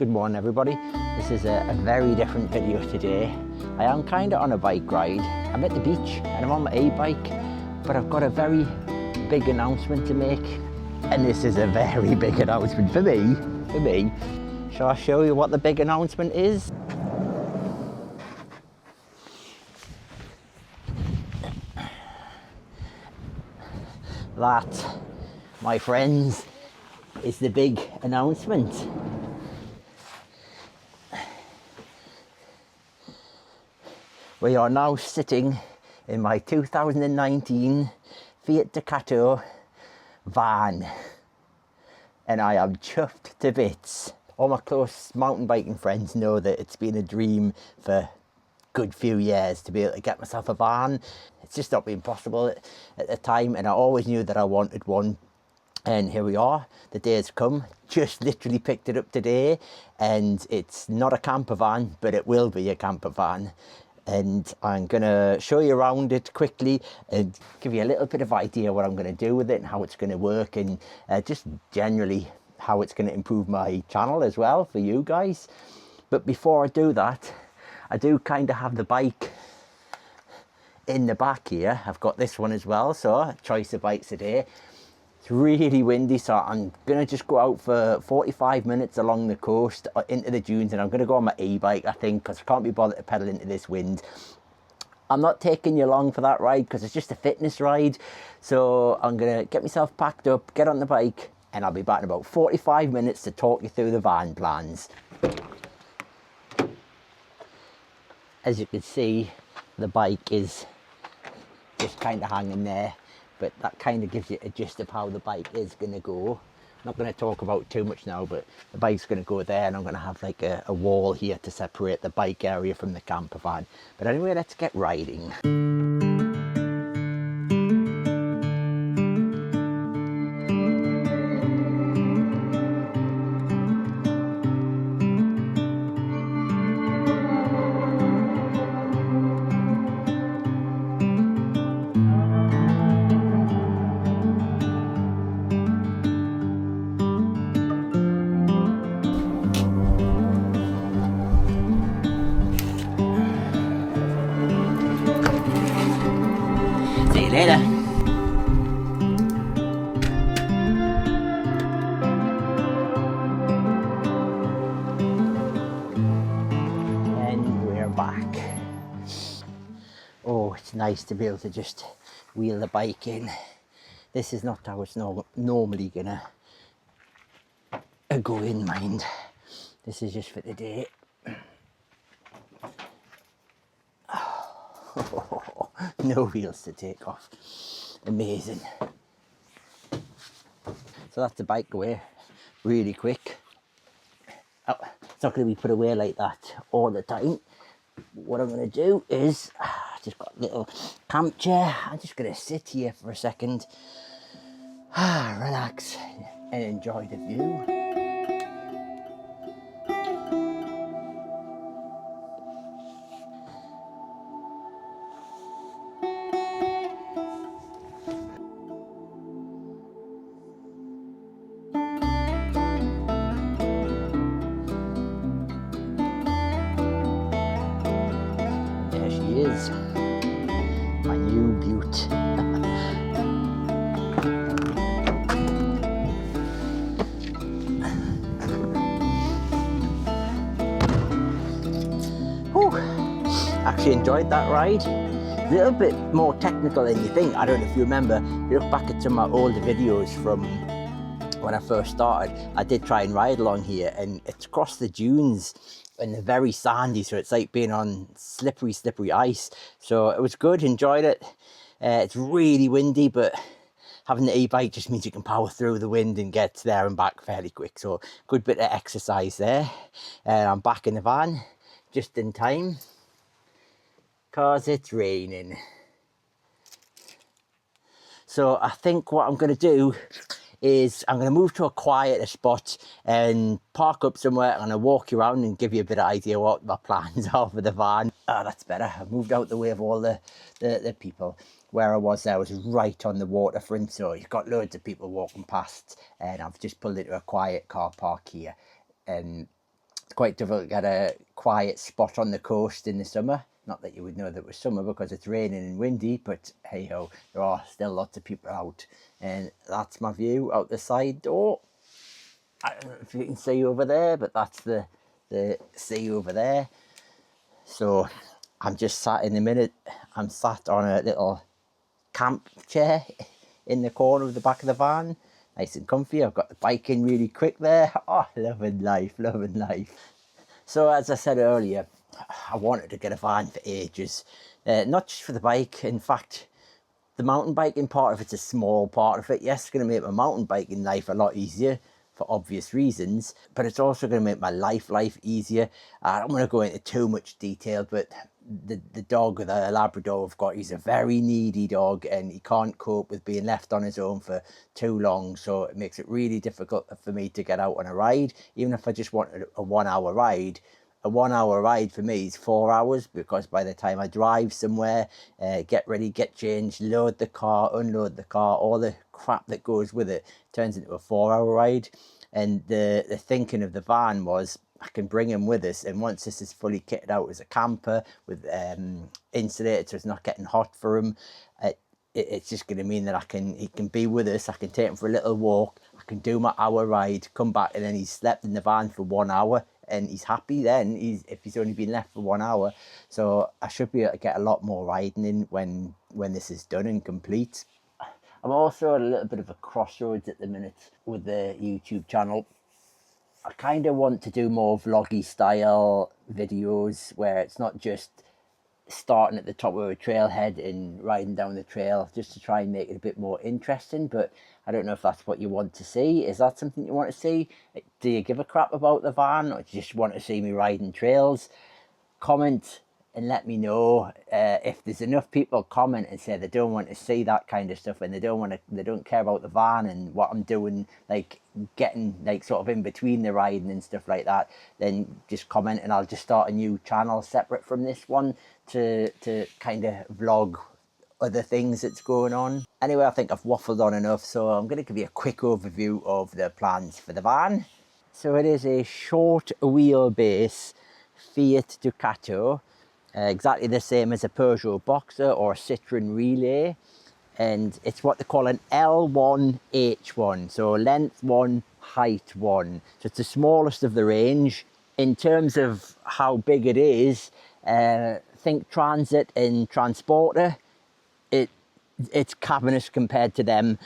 Good morning everybody. This is a very different video today. I am kind of on a bike ride. I'm at the beach and I'm on my e-bike, but I've got a very big announcement to make. And this is a very big announcement for me. Shall I show you what the big announcement is? That, my friends, is the big announcement. We are now sitting in my 2019 Fiat Ducato van and I am chuffed to bits. All my close mountain biking friends know that it's been a dream for a good few years to be able to get myself a van. It's just not been possible at the time, and I always knew that I wanted one. And here we are, the day has come. Just literally picked it up today, and it's not a camper van, but it will be a camper van. And I'm gonna show you around it quickly and give you a little bit of idea what I'm gonna do with it and how it's gonna work, and just generally how it's gonna improve my channel as well for you guys. But before I do that, I do kind of have the bike in the back here. I've got this one as well, so choice of bikes today. It's really windy, so I'm gonna just go out for 45 minutes along the coast into the dunes, and I'm gonna go on my e-bike, I think, because I can't be bothered to pedal into this wind. I'm not taking you along for that ride because it's just a fitness ride, so I'm gonna get myself packed up, get on the bike, and I'll be back in about 45 minutes to talk you through the van plans. As you can see, the bike is just kind of hanging there, but that kind of gives you a gist of how the bike is going to go. I'm not going to talk about too much now, but the bike's going to go there, and I'm going to have like a wall here to separate the bike area from the camper van. But anyway, let's get riding. See you later. And we're back. Oh, it's nice to be able to just wheel the bike in. This is not how it's normally gonna go in, mind. This is just for the day. No wheels to take off. Amazing. So that's the bike away really quick. Oh, it's not going to be put away like that all the time. What I'm going to do is, just got a little camp chair. I'm just going to sit here for a second, relax and enjoy the view. Is my new beaut. Whew. Actually enjoyed that ride. A little bit more technical than you think. I don't know if you remember, if you look back at some of my older videos from when I first started, I did try and ride along here, and it's across the dunes and they're very sandy, so it's like being on slippery ice. So it was good, enjoyed it. It's really windy, but having the e-bike just means you can power through the wind and get there and back fairly quick. So good bit of exercise there. I'm back in the van just in time because it's raining. So I think what I'm going to do is I'm going to move to a quieter spot and park up somewhere. I'm going to walk you around and give you a bit of idea what my plans are for the van. That's better. I've moved out the way of all the people. Where I was there was right on the waterfront, so you've got loads of people walking past, and I've just pulled into a quiet car park here. It's quite difficult to get a quiet spot on the coast in the summer. Not that you would know that it was summer because it's raining and windy, but hey ho, there are still lots of people out. And that's my view out the side door. I don't know if you can see over there, but that's the sea over there. So I'm just sat in a minute. I'm sat on a little camp chair in the corner of the back of the van, nice and comfy. I've got the bike in really quick there. Oh, loving life, loving life. So as I said earlier, I wanted to get a van for ages, not just for the bike. In fact, the mountain biking part of it's a small part of it. Yes, it's going to make my mountain biking life a lot easier for obvious reasons, but it's also going to make my life easier. I don't want to go into too much detail, but the dog, the Labrador I've got, he's a very needy dog and he can't cope with being left on his own for too long, so it makes it really difficult for me to get out on a ride. Even if I just wanted a 1 hour ride, a 1 hour ride for me is 4 hours, because by the time I drive somewhere, get ready, get changed, load the car, unload the car, all the crap that goes with it turns into a 4 hour ride. And the thinking of the van was, I can bring him with us, and once this is fully kitted out as a camper with insulated so it's not getting hot for him, it's just going to mean that he can be with us. I can take him for a little walk, I can do my hour ride, come back, and then he's slept in the van for 1 hour and he's happy then, if he's only been left for 1 hour. So I should be able to get a lot more riding in when this is done and complete. I'm also at a little bit of a crossroads at the minute with the YouTube channel. I kind of want to do more vloggy style videos where it's not just starting at the top of a trailhead and riding down the trail, just to try and make it a bit more interesting. But I don't know if that's what you want to see. Is that something you want to see? Do you give a crap about the van, or do you just want to see me riding trails? Comment and let me know. If there's enough people comment and say they don't want to see that kind of stuff, and they don't care about the van and what I'm doing, like getting like sort of in between the riding and stuff like that, then just comment and I'll just start a new channel separate from this one to kind of vlog other things that's going on. Anyway, I think I've waffled on enough, so I'm going to give you a quick overview of the plans for the van. So it is a short wheelbase Fiat Ducato, exactly the same as a Peugeot Boxer or a Citroen Relay, and it's what they call an L1H1, so length 1, height 1. So it's the smallest of the range. In terms of how big it is, think Transit and Transporter. It's cavernous compared to them,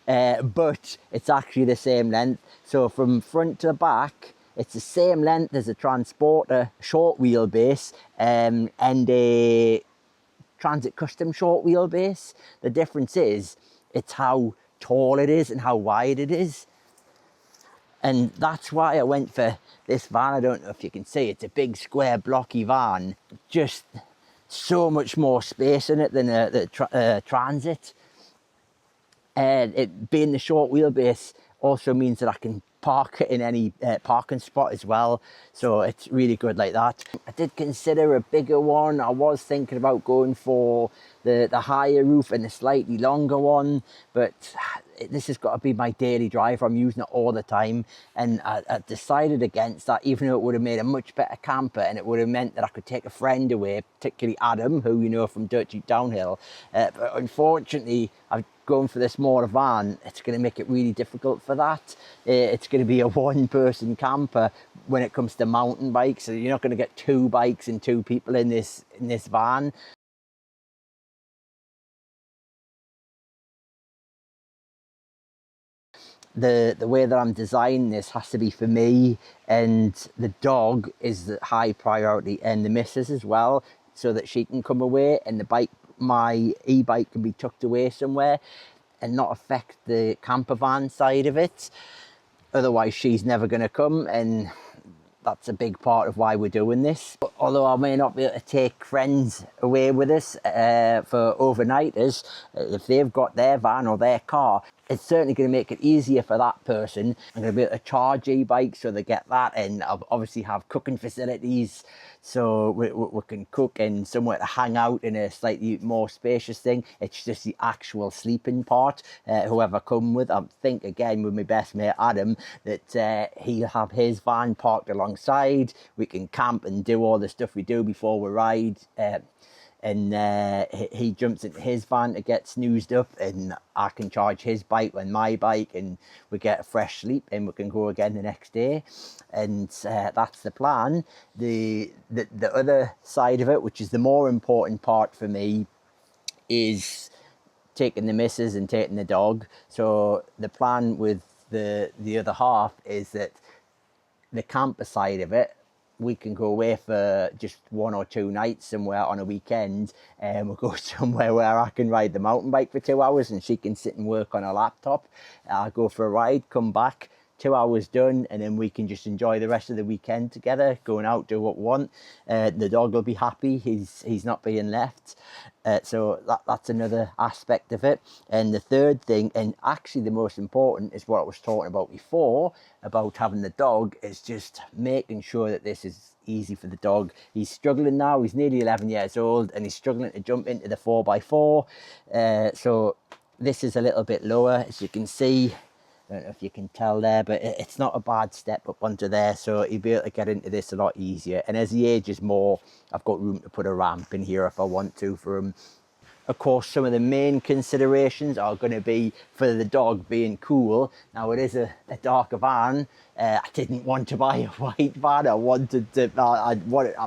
but it's actually the same length. So from front to back, it's the same length as a Transporter short wheelbase and a Transit Custom short wheelbase. The difference is it's how tall it is and how wide it is. And that's why I went for this van. I don't know if you can see, it's a big square blocky van, just so much more space in it than the Transit. And it being the short wheelbase also means that I can park it in any parking spot as well, so it's really good like that. I did consider a bigger one. I was thinking about going for the higher roof and the slightly longer one, but this has got to be my daily driver. I'm using it all the time, and I decided against that, even though it would have made a much better camper and it would have meant that I could take a friend away, particularly Adam, who you know from Dirt Cheap Downhill. But unfortunately, I've gone for the smaller van. It's going to make it really difficult for that. It's going to be a one-person camper when it comes to mountain bikes, so you're not going to get 2 bikes and 2 people in this van. The way that I'm designing this has to be for me, and the dog is the high priority, and the missus as well, so that she can come away and the bike, my e-bike, can be tucked away somewhere and not affect the camper van side of it. Otherwise she's never going to come, and that's a big part of why we're doing this. Although I may not be able to take friends away with us for overnighters, if they've got their van or their car, it's certainly going to make it easier for that person. I'm going to be able to charge e-bikes so they get that, and I'll obviously have cooking facilities so we can cook and somewhere to hang out in a slightly more spacious thing. It's just the actual sleeping part. Whoever come with, I think again with my best mate Adam, that he'll have his van parked alongside. We can camp and do all the stuff we do before we ride. And he jumps into his van to get snoozed up, and I can charge his bike on my bike, and we get a fresh sleep and we can go again the next day. And that's the plan. The other side of it, which is the more important part for me, is taking the missus and taking the dog. So the plan with the other half is that the camper side of it, we can go away for just 1 or 2 nights somewhere on a weekend, and we'll go somewhere where I can ride the mountain bike for 2 hours and she can sit and work on her laptop. I'll go for a ride, come back, 2 hours done, and then we can just enjoy the rest of the weekend together, going out, do what we want. The dog will be happy, he's not being left. So that's another aspect of it. And the third thing, and actually the most important, is what I was talking about before, about having the dog, is just making sure that this is easy for the dog. He's struggling now, he's nearly 11 years old, and he's struggling to jump into the 4x4. So this is a little bit lower, as you can see. I don't know if you can tell there, but it's not a bad step up onto there, so he'll be able to get into this a lot easier. And as he ages more, I've got room to put a ramp in here if I want to for him. Of course, some of the main considerations are going to be for the dog being cool. Now, it is a darker van. I didn't want to buy a white van. I wanted to. I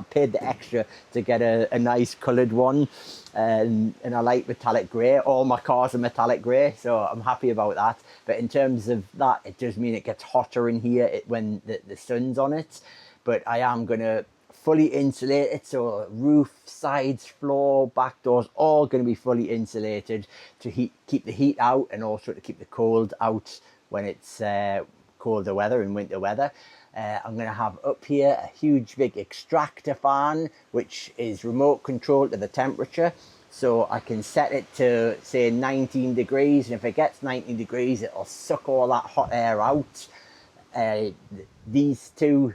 paid the extra to get a nice coloured one, and I like metallic grey. All my cars are metallic grey, so I'm happy about that. But in terms of that, it does mean it gets hotter in here when the sun's on it. But I am going to fully insulated, so roof, sides, floor, back doors, all going to be fully insulated to keep the heat out, and also to keep the cold out when it's colder weather and winter weather. I'm going to have up here a huge big extractor fan, which is remote control to the temperature. So I can set it to, say, 19 degrees, and if it gets 19 degrees, it'll suck all that hot air out. These two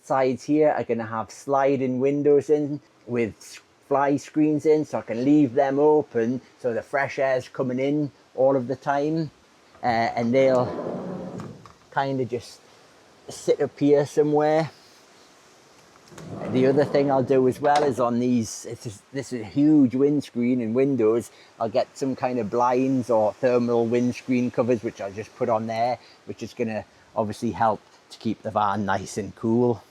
sides here are going to have sliding windows in with fly screens in, so I can leave them open so the fresh air is coming in all of the time, and they'll kind of just sit up here somewhere. The other thing I'll do as well is on these, this is a huge windscreen and windows, I'll get some kind of blinds or thermal windscreen covers, which I'll just put on there, which is going to obviously help to keep the van nice and cool.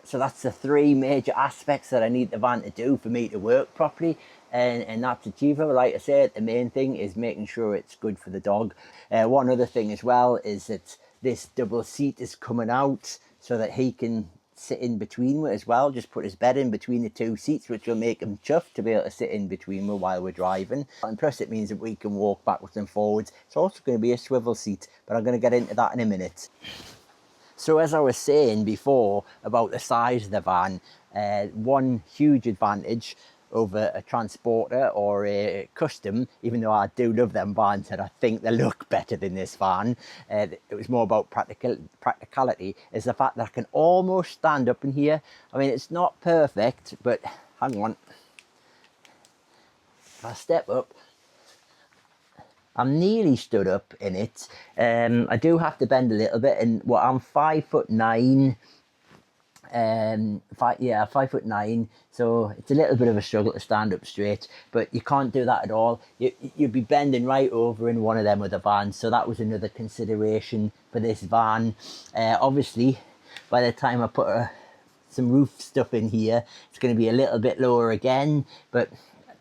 So that's the 3 major aspects that I need the van to do for me to work properly, and that's achievable. Like I said, the main thing is making sure it's good for the dog. One other thing as well is that this double seat is coming out so that he can sit in between with as well. Just put his bed in between the 2 seats, which will make him chuffed to be able to sit in between with while we're driving. And plus it means that we can walk backwards and forwards. It's also going to be a swivel seat, but I'm going to get into that in a minute. So as I was saying before about the size of the van, one huge advantage over a transporter or a custom, even though I do love them vans and I think they look better than this van, it was more about practicality, is the fact that I can almost stand up in here. I mean, it's not perfect, but hang on. If I step up, I'm nearly stood up in it. I do have to bend a little bit, and well, I'm 5'9". 5'9", so it's a little bit of a struggle to stand up straight, but you can't do that at all. You'd be bending right over in one of them other vans, so that was another consideration for this van. Obviously, by the time I put some roof stuff in here, it's going to be a little bit lower again, but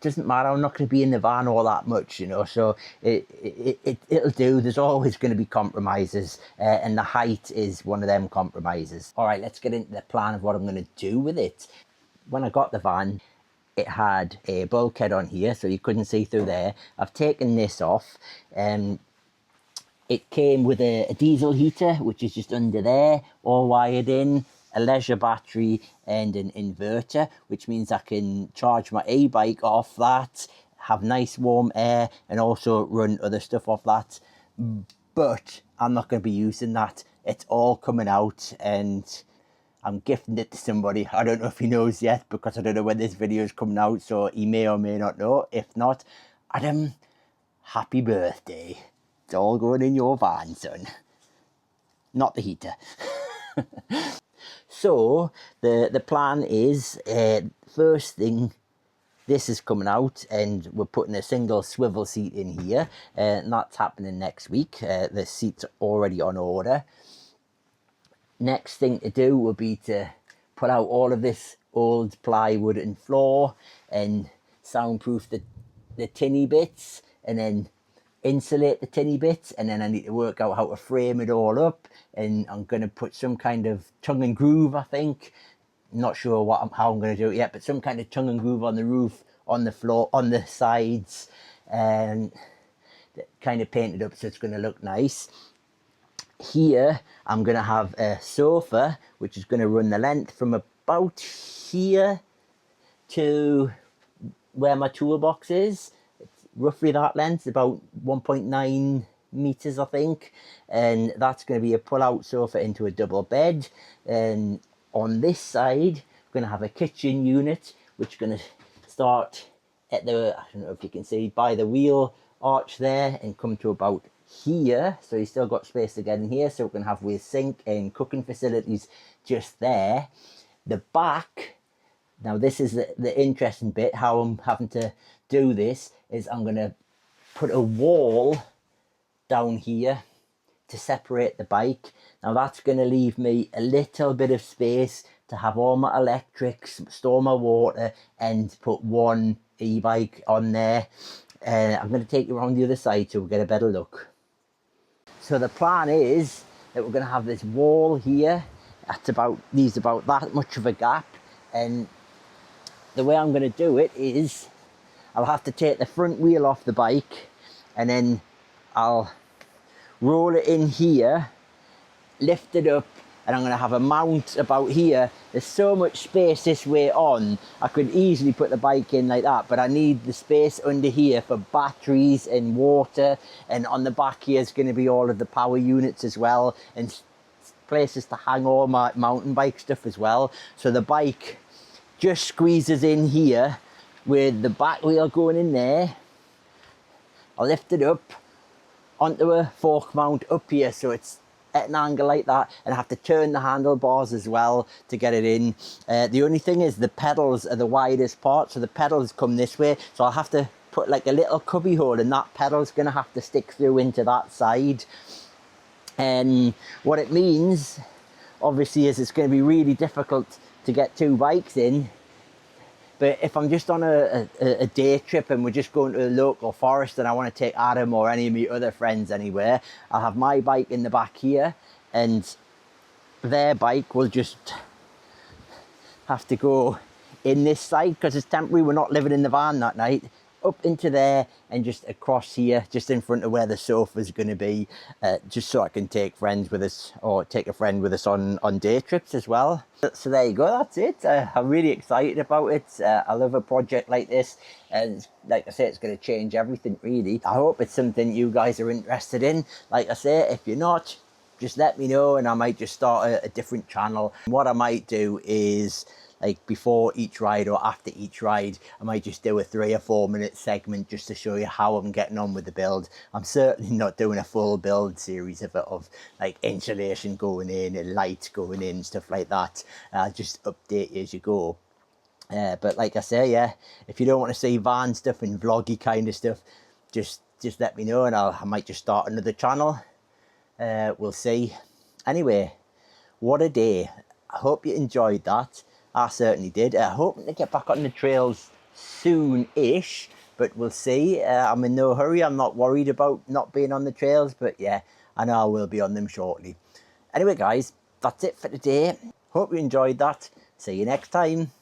doesn't matter. I'm not going to be in the van all that much, you know, so it'll do. There's always going to be compromises, and the height is one of them compromises. All right, let's get into the plan of what I'm going to do with it. When I got the van, it had a bulkhead on here, so you couldn't see through there. I've taken this off, and it came with a diesel heater, which is just under there, all wired in, a leisure battery and an inverter, which means I can charge my e-bike off that, have nice warm air, and also run other stuff off that. but I'm not going to be using that. It's all coming out and I'm gifting it to somebody. I don't know if he knows yet because I don't know when this video is coming out, so he may or may not know. If not, Adam, happy birthday. It's all going in your van, son. Not the heater. So the plan is, first thing, this is coming out and we're putting a single swivel seat in here, and that's happening next week. The seat's already on order. Next thing to do will be to put out all of this old plywood and floor and soundproof the tinny bits, and then insulate the tinny bits, and then I need to work out how to frame it all up, and I'm going to put some kind of tongue and groove, I think. I'm not sure how I'm going to do it yet, but some kind of tongue and groove on the roof, on the floor, on the sides, and kind of paint it up so it's going to look nice. Here I'm going to have a sofa which is going to run the length from about here to where my toolbox is. It's roughly that length, about 1.9 meters I think, and that's going to be a pull-out sofa into a double bed. And on this side we're going to have a kitchen unit which is going to start at the, I don't know if you can see, by the wheel arch there and come to about here, so you still got space to get in here, so we can have with sink and cooking facilities just there. The back, now this is the interesting bit, how I'm having to do this is I'm going to put a wall down here to separate the bike. Now that's going to leave me a little bit of space to have all my electrics, store my water, and put one e-bike on there. I'm going to take you around the other side so we'll get a better look. So the plan is that we're going to have this wall here at about that much of a gap, and the way I'm going to do it is I'll have to take the front wheel off the bike and then I'll roll it in here, lift it up, and I'm going to have a mount about here. There's so much space this way on, I could easily put the bike in like that, but I need the space under here for batteries and water, and on the back here is going to be all of the power units as well, and places to hang all my mountain bike stuff as well. So the bike just squeezes in here with the back wheel going in there. I'll lift it up onto a fork mount up here so it's at an angle like that, and I have to turn the handlebars as well to get it in. The only thing is the pedals are the widest part, so the pedals come this way, so I'll have to put like a little cubby hole, and that pedal's going to have to stick through into that side. And what it means obviously is it's going to be really difficult to get two bikes in. But if I'm just on a day trip and we're just going to a local forest and I want to take Adam or any of my other friends anywhere, I'll have my bike in the back here, and their bike will just have to go in this side because it's temporary. We're not living in the van that night. Up into there and just across here, just in front of where the sofa's going to be, just so I can take friends with us, or take a friend with us on day trips as well. So there you go, that's it. I'm really excited about it. I love a project like this, and like I say, it's going to change everything really. I hope it's something you guys are interested in. Like I say, if you're not, just let me know and I might just start a different channel. What I might do is, like before each ride or after each ride, I might just do a 3 or 4 minute segment just to show you how I'm getting on with the build. I'm certainly not doing a full build series of it, of like insulation going in and lights going in, stuff like that. I'll just update you as you go. But like I say, yeah, if you don't want to see van stuff and vloggy kind of stuff, just let me know and I might just start another channel. We'll see. Anyway, what a day. I hope you enjoyed that. I certainly did. Hoping to get back on the trails soon-ish, but we'll see. I'm in no hurry. I'm not worried about not being on the trails, but yeah, I know I will be on them shortly. Anyway, guys, that's it for today. Hope you enjoyed that. See you next time.